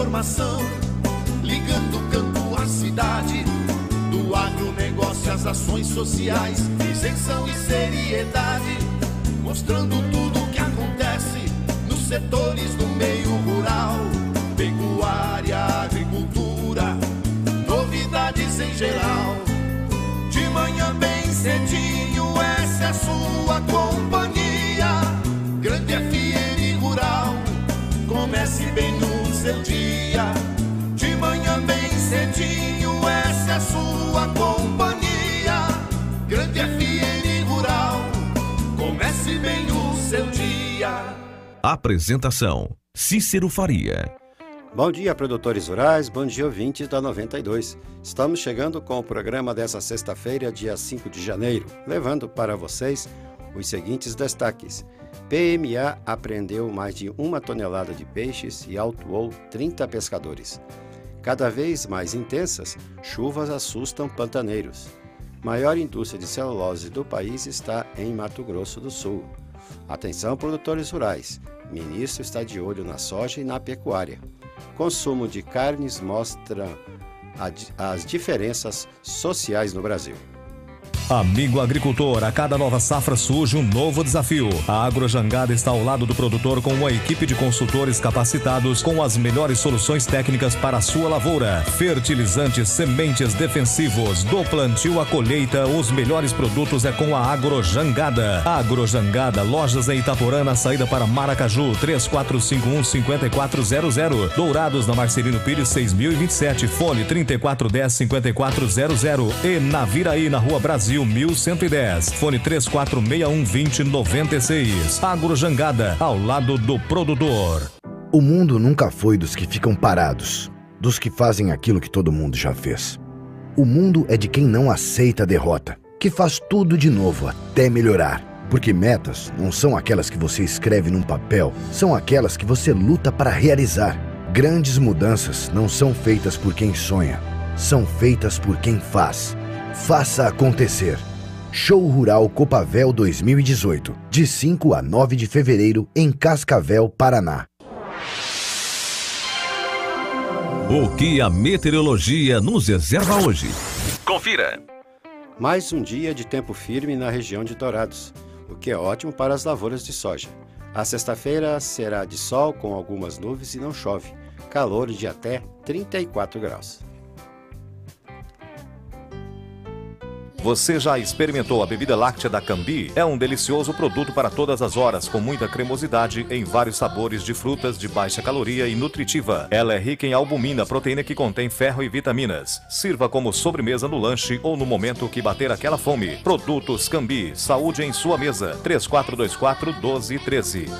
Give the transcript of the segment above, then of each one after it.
informação, ligando o campo à cidade, do agronegócio às ações sociais, isenção e seriedade, mostrando tudo o que acontece nos setores do meio rural, pecuária, agricultura, novidades em geral. De manhã bem cedinho, essa é a sua companhia, Grande FM Rural. Comece bem no seu dia, de manhã bem cedinho, essa é a sua companhia, Grande FM Rural. Comece bem o seu dia. Apresentação: Cícero Faria. Bom dia, produtores rurais, bom dia, ouvintes da 92. Estamos chegando com o programa dessa sexta-feira, dia 5 de janeiro, levando para vocês os seguintes destaques. PMA apreendeu mais de 1 tonelada de peixes e autuou 30 pescadores. Cada vez mais intensas, chuvas assustam pantaneiros. Maior indústria de celulose do país está em Mato Grosso do Sul. Atenção, produtores rurais, ministro está de olho na soja e na pecuária. Consumo de carnes mostra as diferenças sociais no Brasil. Amigo agricultor, a cada nova safra surge um novo desafio. A Agrojangada está ao lado do produtor com uma equipe de consultores capacitados com as melhores soluções técnicas para a sua lavoura. Fertilizantes, sementes, defensivos, do plantio à colheita, os melhores produtos é com a Agrojangada. Agrojangada, lojas em Itaporã, na saída para Maracaju, 3451-5400. Dourados, na Marcelino Pires, 6027, fone 3410-5400. E na Viraí, na Rua Brasil 1110, fone 3461-2096. Agrojangada, ao lado do produtor. O mundo nunca foi dos que ficam parados, dos que fazem aquilo que todo mundo já fez. O mundo é de quem não aceita a derrota, que faz tudo de novo até melhorar. Porque metas não são aquelas que você escreve num papel, são aquelas que você luta para realizar. Grandes mudanças não são feitas por quem sonha, são feitas por quem faz. Faça acontecer. Show Rural Copavel 2018, de 5 a 9 de fevereiro, em Cascavel, Paraná. O que a meteorologia nos reserva hoje? Confira. Mais um dia de tempo firme na região de Dourados, o que é ótimo para as lavouras de soja. A sexta-feira será de sol com algumas nuvens e não chove. Calor de até 34 graus. Você já experimentou a bebida láctea da Cambi? É um delicioso produto para todas as horas, com muita cremosidade, em vários sabores de frutas de baixa caloria e nutritiva. Ela é rica em albumina, proteína que contém ferro e vitaminas. Sirva como sobremesa no lanche ou no momento que bater aquela fome. Produtos Cambi, saúde em sua mesa. 3424-1213.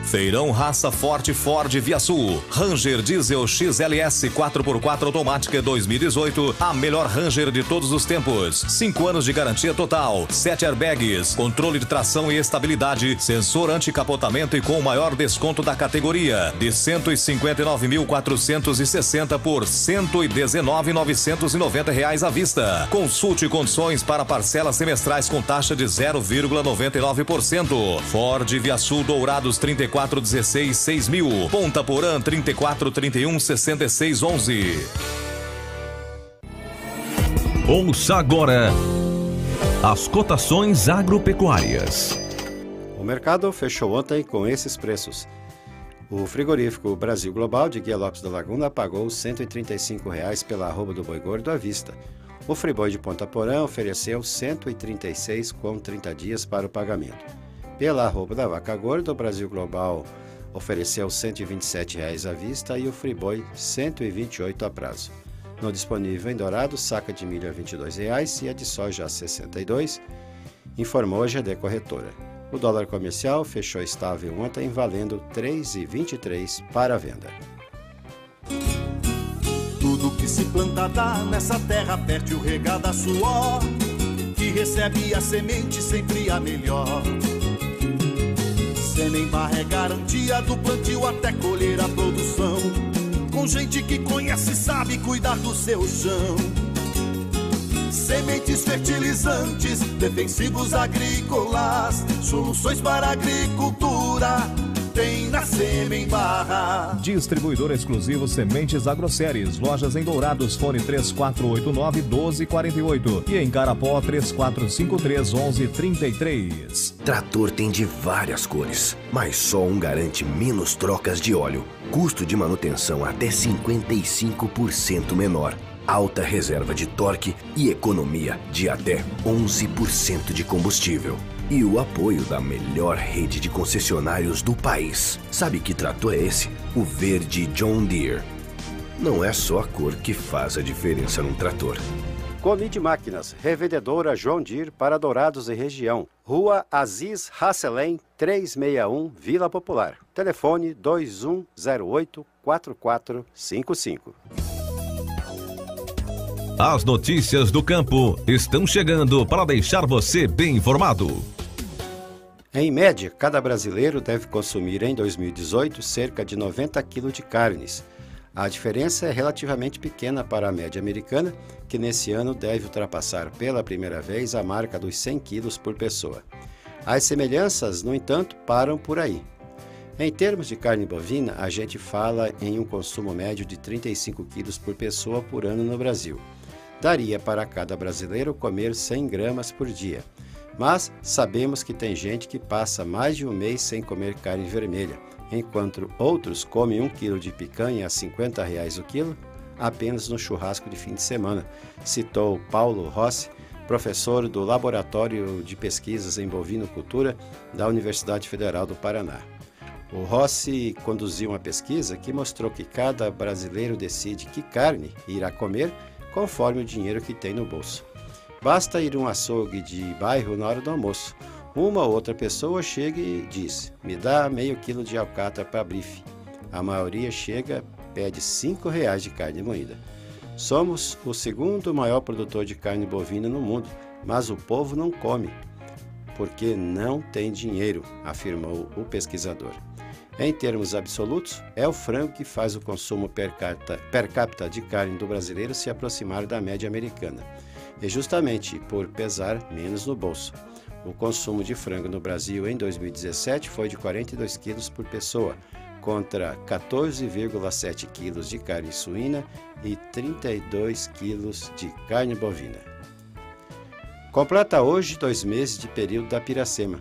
Feirão Raça Forte Ford Via Sul. Ranger Diesel XLS 4x4 automática 2018. A melhor Ranger de todos os tempos. 5 anos de garantia total. 7 airbags. Controle de tração e estabilidade. Sensor anticapotamento e com o maior desconto da categoria. De R$ 159.460 por R$ 119.990 à vista. Consulte condições para parcelas semestrais com taxa de 0,99%. Ford Via Sul Dourados 3416 6000, Ponta Porã 3431 6611. Ouça agora as cotações agropecuárias. O mercado fechou ontem com esses preços. O frigorífico Brasil Global de Guia Lopes da Laguna pagou R$ 135 pela arroba do boi gordo à vista. O Friboi de Ponta Porã ofereceu R$ 136 com 30 dias para o pagamento. Pela arroba da vaca gorda, o Brasil Global ofereceu R$ 127 à vista e o Friboi R$ 128 a prazo. No disponível em Dourados, saca de milho a R$ 22 e a de soja a R$ 62, informou a GD Corretora. O dólar comercial fechou estável ontem, valendo R$ 3,23 para a venda. Tudo que se planta dá nessa terra fértil regada a suor, que recebe a semente sempre a melhor. Senemar é garantia do plantio até colher a produção, com gente que conhece e sabe cuidar do seu chão. sementes, fertilizantes, defensivos agrícolas, soluções para a agricultura, tem na Sêmen Barra. Distribuidor exclusivo Sementes Agroceres. Lojas em Dourados, fone 3489-1248 e em Carapó 3453-1133. Trator tem de várias cores, mas só um garante menos trocas de óleo, custo de manutenção até 55% menor, alta reserva de torque e economia de até 11% de combustível. E o apoio da melhor rede de concessionários do país. Sabe que trator é esse? O verde John Deere. Não é só a cor que faz a diferença num trator. Comide Máquinas, revendedora John Deere para Dourados e região. Rua Aziz Hasselem, 361, Vila Popular. Telefone 2108-4455. As notícias do campo estão chegando para deixar você bem informado. Em média, cada brasileiro deve consumir em 2018 cerca de 90 kg de carnes. A diferença é relativamente pequena para a média americana, que nesse ano deve ultrapassar pela primeira vez a marca dos 100 quilos por pessoa. As semelhanças, no entanto, param por aí. Em termos de carne bovina, a gente fala em um consumo médio de 35 quilos por pessoa por ano no Brasil. Daria para cada brasileiro comer 100 gramas por dia. Mas sabemos que tem gente que passa mais de um mês sem comer carne vermelha, enquanto outros comem 1 quilo de picanha a R$ 50 o quilo apenas no churrasco de fim de semana, citou Paulo Rossi, professor do Laboratório de Pesquisas em Bovinocultura da Universidade Federal do Paraná. O Rossi conduziu uma pesquisa que mostrou que cada brasileiro decide que carne irá comer conforme o dinheiro que tem no bolso. Basta ir a um açougue de bairro na hora do almoço. Uma ou outra pessoa chega e diz: me dá meio quilo de alcatra para bife. A maioria chega, pede R$ 5 de carne moída. Somos o segundo maior produtor de carne bovina no mundo, mas o povo não come, porque não tem dinheiro, afirmou o pesquisador. Em termos absolutos, é o frango que faz o consumo per capita de carne do brasileiro se aproximar da média americana. E justamente por pesar menos no bolso. O consumo de frango no Brasil em 2017 foi de 42 quilos por pessoa, contra 14,7 quilos de carne suína e 32 quilos de carne bovina. Completa hoje 2 meses de período da piracema.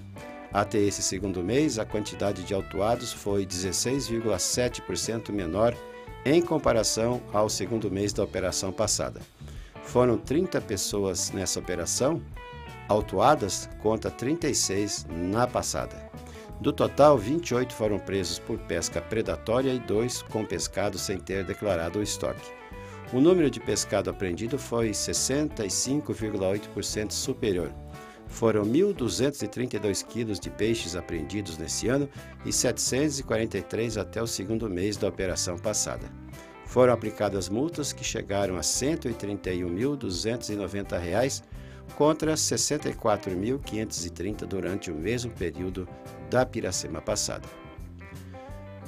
Até esse segundo mês, a quantidade de autuados foi 16,7% menor em comparação ao segundo mês da operação passada. Foram 30 pessoas nessa operação, autuadas contra 36 na passada. Do total, 28 foram presos por pesca predatória e 2 com pescado sem ter declarado o estoque. O número de pescado apreendido foi 65,8% superior. Foram 1.232 quilos de peixes apreendidos nesse ano e 743 até o segundo mês da operação passada. Foram aplicadas multas que chegaram a R$ 131.290, contra R$ 64.530 durante o mesmo período da piracema passada.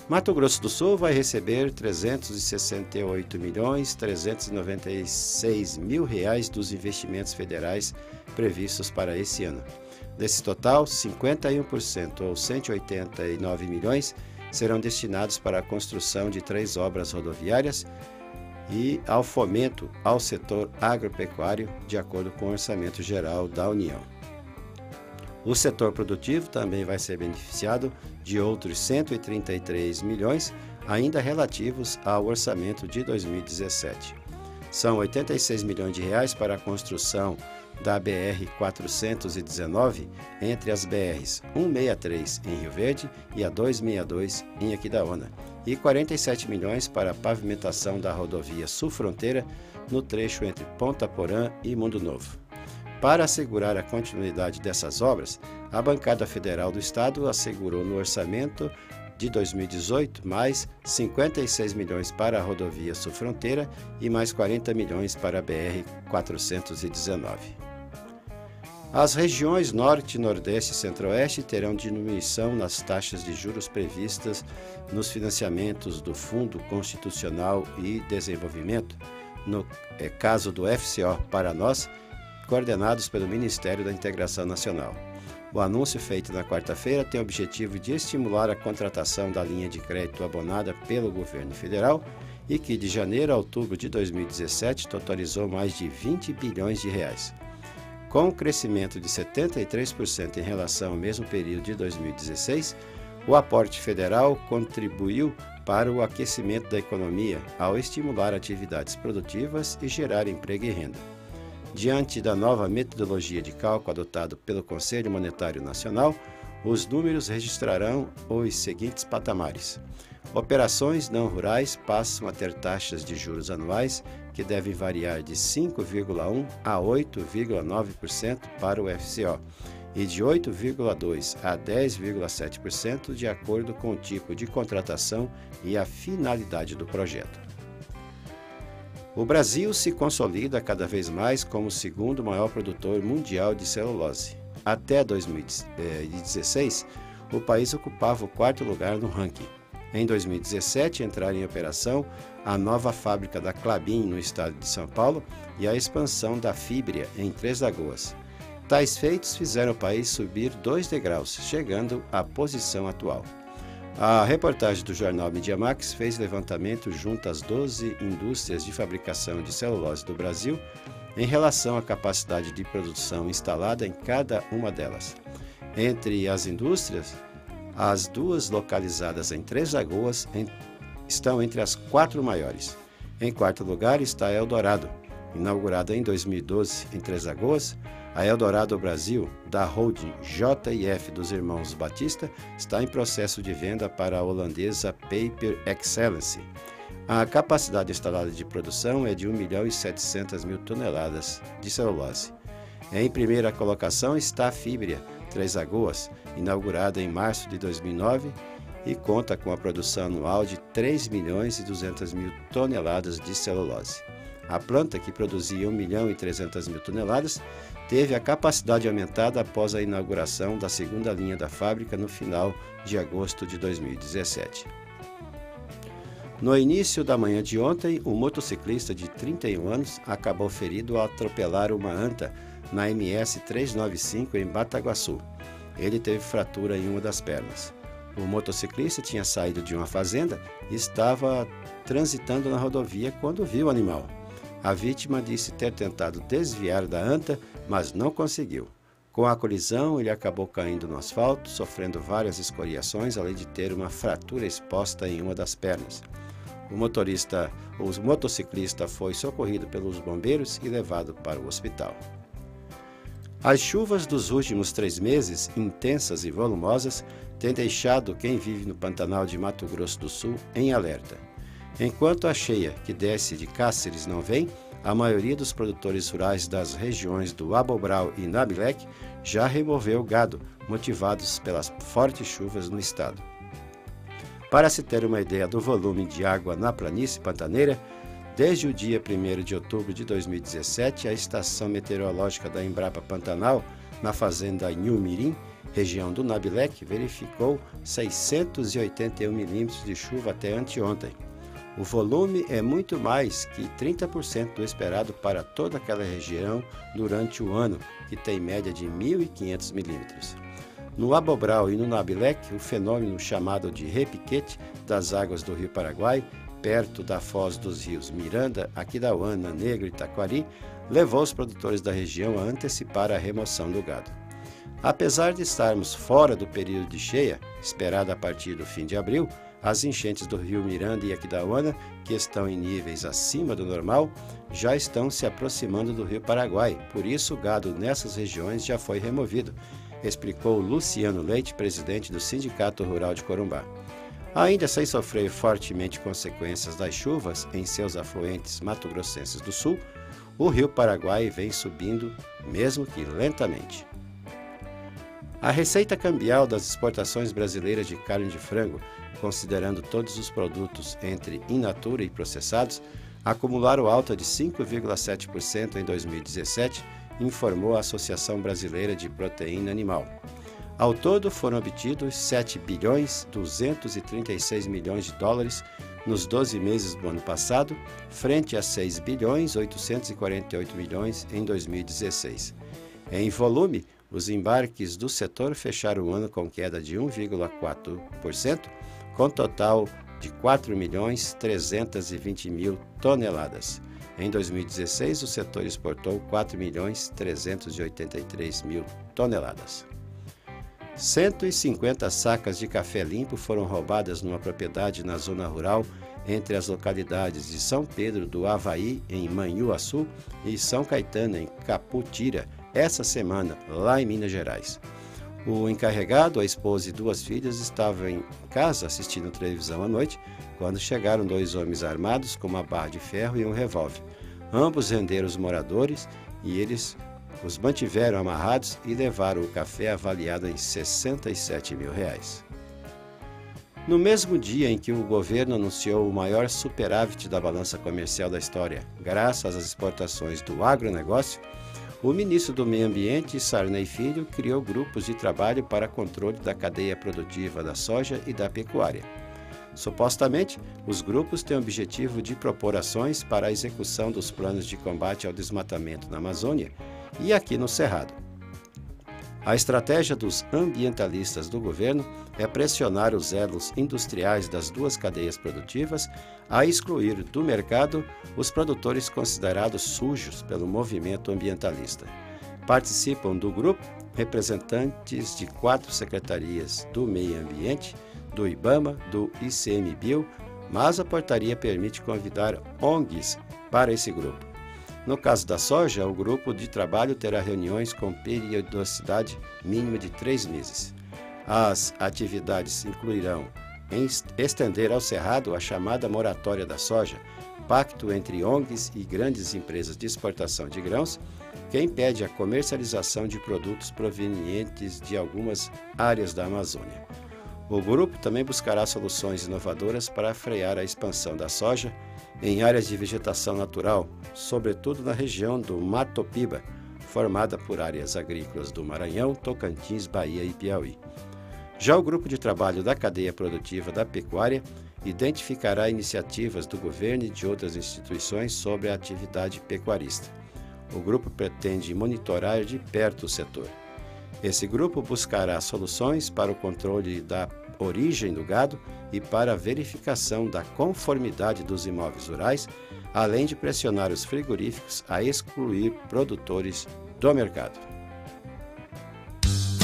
Mato Grosso do Sul vai receber R$ 368.396.000 dos investimentos federais previstos para esse ano. Desse total, 51%, ou 189 milhões, serão destinados para a construção de 3 obras rodoviárias e ao fomento ao setor agropecuário, de acordo com o Orçamento Geral da União. O setor produtivo também vai ser beneficiado de outros 133 milhões, ainda relativos ao orçamento de 2017. São 86 milhões de reais para a construção da BR-419 entre as BRs 163 em Rio Verde e a 262 em Aquidauana, e 47 milhões para a pavimentação da rodovia Sul-Fronteira no trecho entre Ponta Porã e Mundo Novo. Para assegurar a continuidade dessas obras, a bancada federal do Estado assegurou no orçamento de 2018 mais 56 milhões para a rodovia Sul-Fronteira e mais 40 milhões para a BR-419. As regiões Norte, Nordeste e Centro-Oeste terão diminuição nas taxas de juros previstas nos financiamentos do Fundo Constitucional e Desenvolvimento. No caso do FCO para nós, coordenados pelo Ministério da Integração Nacional. O anúncio feito na quarta-feira tem o objetivo de estimular a contratação da linha de crédito abonada pelo governo federal e que, de janeiro a outubro de 2017, totalizou mais de 20 bilhões de reais. Com um crescimento de 73% em relação ao mesmo período de 2016, o aporte federal contribuiu para o aquecimento da economia ao estimular atividades produtivas e gerar emprego e renda. Diante da nova metodologia de cálculo adotada pelo Conselho Monetário Nacional, os números registrarão os seguintes patamares. Operações não rurais passam a ter taxas de juros anuais que devem variar de 5,1% a 8,9% para o FCO e de 8,2% a 10,7% de acordo com o tipo de contratação e a finalidade do projeto. O Brasil se consolida cada vez mais como o segundo maior produtor mundial de celulose. Até 2016, o país ocupava o quarto lugar no ranking. Em 2017, entraram em operação a nova fábrica da Klabin no estado de São Paulo e a expansão da Fibria em Três Lagoas. Tais feitos fizeram o país subir 2 degraus, chegando à posição atual. A reportagem do jornal MediaMax fez levantamento junto às 12 indústrias de fabricação de celulose do Brasil em relação à capacidade de produção instalada em cada uma delas. Entre as indústrias, as duas localizadas em Três Lagoas estão entre as 4 maiores. Em quarto lugar está a Eldorado, inaugurada em 2012 em Três Lagoas. A Eldorado Brasil, da holding J&F dos irmãos Batista, está em processo de venda para a holandesa Paper Excellence. A capacidade instalada de produção é de 1.700.000 toneladas de celulose. Em primeira colocação está a Fibria, Três Lagoas, inaugurada em março de 2009 e conta com a produção anual de 3.200.000 toneladas de celulose. A planta, que produzia 1.300.000 toneladas, teve a capacidade aumentada após a inauguração da segunda linha da fábrica no final de agosto de 2017. No início da manhã de ontem, um motociclista de 31 anos acabou ferido ao atropelar uma anta na MS 395 em Bataguaçu. Ele teve fratura em uma das pernas. O motociclista tinha saído de uma fazenda e estava transitando na rodovia quando viu o animal. A vítima disse ter tentado desviar da anta, mas não conseguiu. Com a colisão, ele acabou caindo no asfalto, sofrendo várias escoriações, além de ter uma fratura exposta em uma das pernas. O motociclista foi socorrido pelos bombeiros e levado para o hospital. As chuvas dos últimos 3 meses, intensas e volumosas, têm deixado quem vive no Pantanal de Mato Grosso do Sul em alerta. Enquanto a cheia que desce de Cáceres não vem, a maioria dos produtores rurais das regiões do Abobral e Nabilec já removeu gado, motivados pelas fortes chuvas no estado. Para se ter uma ideia do volume de água na planície pantaneira, desde o dia 1º de outubro de 2017, a estação meteorológica da Embrapa Pantanal, na fazenda Inhumirim, região do Nabilec, verificou 681 milímetros de chuva até anteontem. O volume é muito mais que 30% do esperado para toda aquela região durante o ano, que tem média de 1.500 milímetros. No Abobral e no Nabilec, o fenômeno chamado de repiquete das águas do Rio Paraguai, perto da foz dos rios Miranda, Aquidauana, Negro e Taquari, levou os produtores da região a antecipar a remoção do gado. Apesar de estarmos fora do período de cheia, esperado a partir do fim de abril, as enchentes do rio Miranda e Aquidauana, que estão em níveis acima do normal, já estão se aproximando do rio Paraguai, por isso o gado nessas regiões já foi removido, explicou Luciano Leite, presidente do Sindicato Rural de Corumbá. Ainda sem sofrer fortemente consequências das chuvas em seus afluentes mato-grossenses do sul, o rio Paraguai vem subindo, mesmo que lentamente. A receita cambial das exportações brasileiras de carne de frango, considerando todos os produtos entre in natura e processados, acumularam alta de 5,7% em 2017, informou a Associação Brasileira de Proteína Animal. Ao todo, foram obtidos 7 bilhões 236 milhões de dólares nos 12 meses do ano passado, frente a 6 bilhões 848 milhões em 2016. Em volume, os embarques do setor fecharam o ano com queda de 1,4%, com total de 4 milhões 320 mil toneladas. Em 2016, o setor exportou 4 milhões 383 mil toneladas. 150 sacas de café limpo foram roubadas numa propriedade na zona rural entre as localidades de São Pedro do Avaí, em Manhuaçu, e São Caetano, em Caputira, essa semana, lá em Minas Gerais. O encarregado, a esposa e 2 filhas estavam em casa assistindo televisão à noite, quando chegaram 2 homens armados com uma barra de ferro e um revólver. Ambos renderam os moradores e eles os mantiveram amarrados e levaram o café avaliado em R$ 67 mil. No mesmo dia em que o governo anunciou o maior superávit da balança comercial da história, graças às exportações do agronegócio, o ministro do Meio Ambiente, Sarney Filho, criou grupos de trabalho para controle da cadeia produtiva da soja e da pecuária. Supostamente, os grupos têm o objetivo de propor ações para a execução dos planos de combate ao desmatamento na Amazônia e aqui no Cerrado. A estratégia dos ambientalistas do governo é pressionar os elos industriais das 2 cadeias produtivas a excluir do mercado os produtores considerados sujos pelo movimento ambientalista. Participam do grupo representantes de 4 secretarias do Meio Ambiente, do IBAMA, do ICMBio, mas a portaria permite convidar ONGs para esse grupo. No caso da soja, o grupo de trabalho terá reuniões com periodicidade mínima de 3 meses. As atividades incluirão estender ao Cerrado a chamada moratória da soja, pacto entre ONGs e grandes empresas de exportação de grãos, que impede a comercialização de produtos provenientes de algumas áreas da Amazônia. O grupo também buscará soluções inovadoras para frear a expansão da soja em áreas de vegetação natural, sobretudo na região do Mato Piba, formada por áreas agrícolas do Maranhão, Tocantins, Bahia e Piauí. Já o grupo de trabalho da cadeia produtiva da pecuária identificará iniciativas do governo e de outras instituições sobre a atividade pecuarista. O grupo pretende monitorar de perto o setor. Esse grupo buscará soluções para o controle da origem do gado e para a verificação da conformidade dos imóveis rurais, além de pressionar os frigoríficos a excluir produtores do mercado.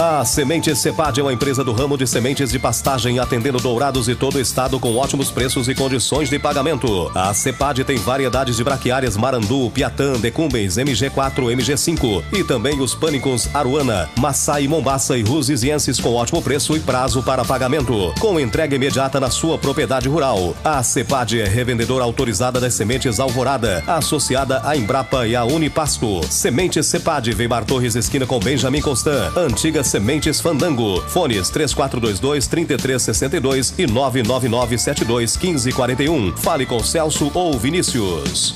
A Sementes Cepad é uma empresa do ramo de sementes de pastagem, atendendo Dourados e todo o estado com ótimos preços e condições de pagamento. A Cepad tem variedades de braquiárias Marandu, Piatã, Decumbens, MG4, MG5 e também os pânicos Aruana, Massai, Mombaça e Rusizienses com ótimo preço e prazo para pagamento, com entrega imediata na sua propriedade rural. A Cepad é revendedora autorizada das sementes Alvorada, associada à Embrapa e à Unipasto. Sementes Cepad, Weimar Torres, esquina com Benjamin Constant, antiga Sementes Fandango. Fones 3422-3362 e 99972-1541. Fale com Celso ou Vinícius.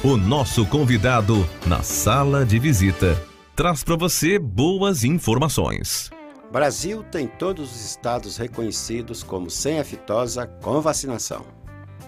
O nosso convidado na sala de visita traz para você boas informações. Brasil tem todos os estados reconhecidos como sem aftosa com vacinação.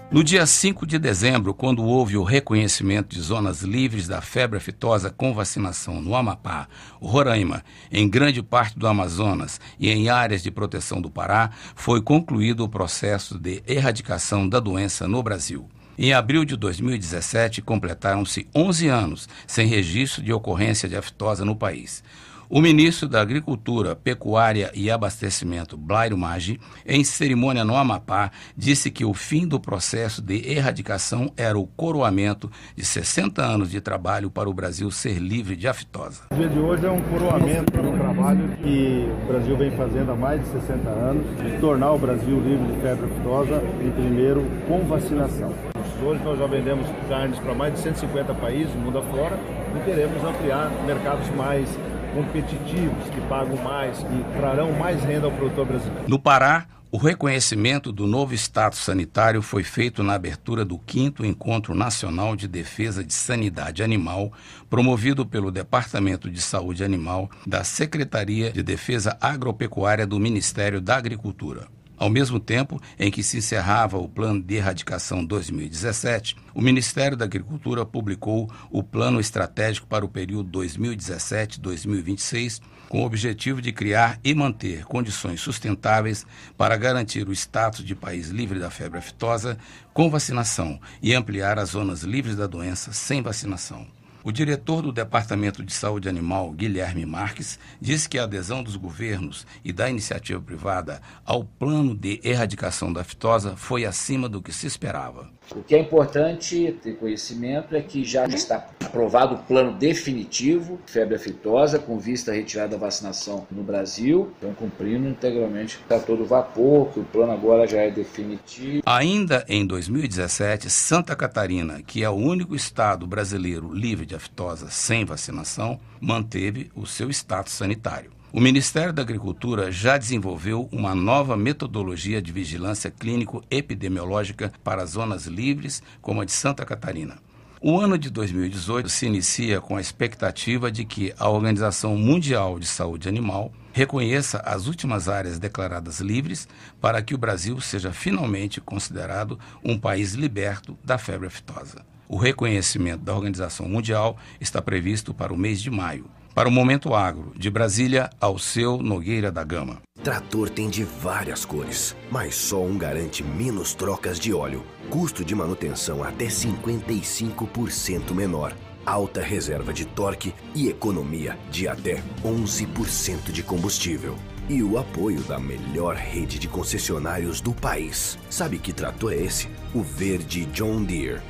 No dia 5 de dezembro, quando houve o reconhecimento de zonas livres da febre aftosa com vacinação no Amapá, Roraima, em grande parte do Amazonas e em áreas de proteção do Pará, foi concluído o processo de erradicação da doença no Brasil. Em abril de 2017, completaram-se 11 anos sem registro de ocorrência de aftosa no país. O ministro da Agricultura, Pecuária e Abastecimento, Blairo Maggi, em cerimônia no Amapá, disse que o fim do processo de erradicação era o coroamento de 60 anos de trabalho para o Brasil ser livre de aftosa. O dia de hoje é um coroamento de um trabalho que o Brasil vem fazendo há mais de 60 anos, de tornar o Brasil livre de febre aftosa, em primeiro, com vacinação. Hoje nós já vendemos carnes para mais de 150 países, mundo afora, e queremos ampliar mercados mais competitivos, que pagam mais, que trarão mais renda ao produtor brasileiro. No Pará, o reconhecimento do novo status sanitário foi feito na abertura do 5º Encontro Nacional de Defesa de Sanidade Animal, promovido pelo Departamento de Saúde Animal da Secretaria de Defesa Agropecuária do Ministério da Agricultura. Ao mesmo tempo em que se encerrava o Plano de Erradicação 2017, o Ministério da Agricultura publicou o Plano Estratégico para o período 2017-2026, com o objetivo de criar e manter condições sustentáveis para garantir o status de país livre da febre aftosa com vacinação e ampliar as zonas livres da doença sem vacinação. O diretor do Departamento de Saúde Animal, Guilherme Marques, disse que a adesão dos governos e da iniciativa privada ao plano de erradicação da aftosa foi acima do que se esperava. O que é importante ter conhecimento é que já está aprovado o plano definitivo de febre aftosa, com vista à retirada da vacinação no Brasil. Estão cumprindo integralmente a todo vapor, que o plano agora já é definitivo. Ainda em 2017, Santa Catarina, que é o único estado brasileiro livre de aftosa sem vacinação, manteve o seu status sanitário. O Ministério da Agricultura já desenvolveu uma nova metodologia de vigilância clínico-epidemiológica para zonas livres, como a de Santa Catarina. O ano de 2018 se inicia com a expectativa de que a Organização Mundial de Saúde Animal reconheça as últimas áreas declaradas livres para que o Brasil seja finalmente considerado um país liberto da febre aftosa. O reconhecimento da Organização Mundial está previsto para o mês de maio. Para o Momento Agro, de Brasília, Alceu Nogueira da Gama. Trator tem de várias cores, mas só um garante menos trocas de óleo, custo de manutenção até 55% menor, alta reserva de torque e economia de até 11% de combustível. E o apoio da melhor rede de concessionários do país. Sabe que trator é esse? O verde John Deere.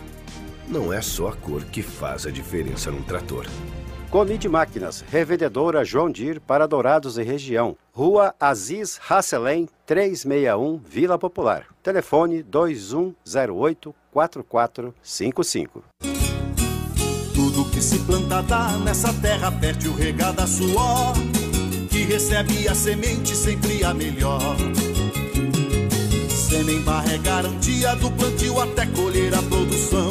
Não é só a cor que faz a diferença num trator. Conide Máquinas, revendedora John Deere para Dourados e região. Rua Aziz Hasselem, 361, Vila Popular. Telefone 2108-4455. Tudo que se planta dá nessa terra fértil regada a suor, que recebe a semente sempre a melhor. Semembarra é garantia do plantio até colher a produção,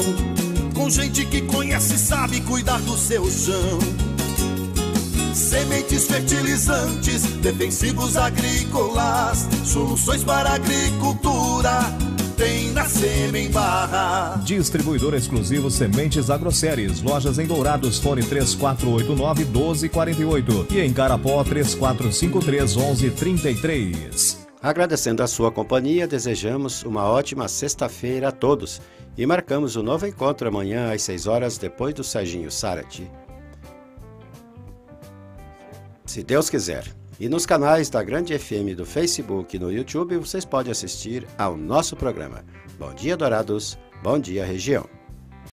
com gente que conhece e sabe cuidar do seu chão. Sementes fertilizantes, defensivos agrícolas, soluções para a agricultura tem na Semembarra. Distribuidor exclusivo Sementes Agroceres. Lojas em Dourados, fone 3489-1248 e em Carapó 3453-1133. Agradecendo a sua companhia, desejamos uma ótima sexta-feira a todos e marcamos um novo encontro amanhã às 6 horas depois do Serginho Sarati. Se Deus quiser. E nos canais da Grande FM do Facebook e no YouTube, vocês podem assistir ao nosso programa. Bom dia, Dourados. Bom dia, região.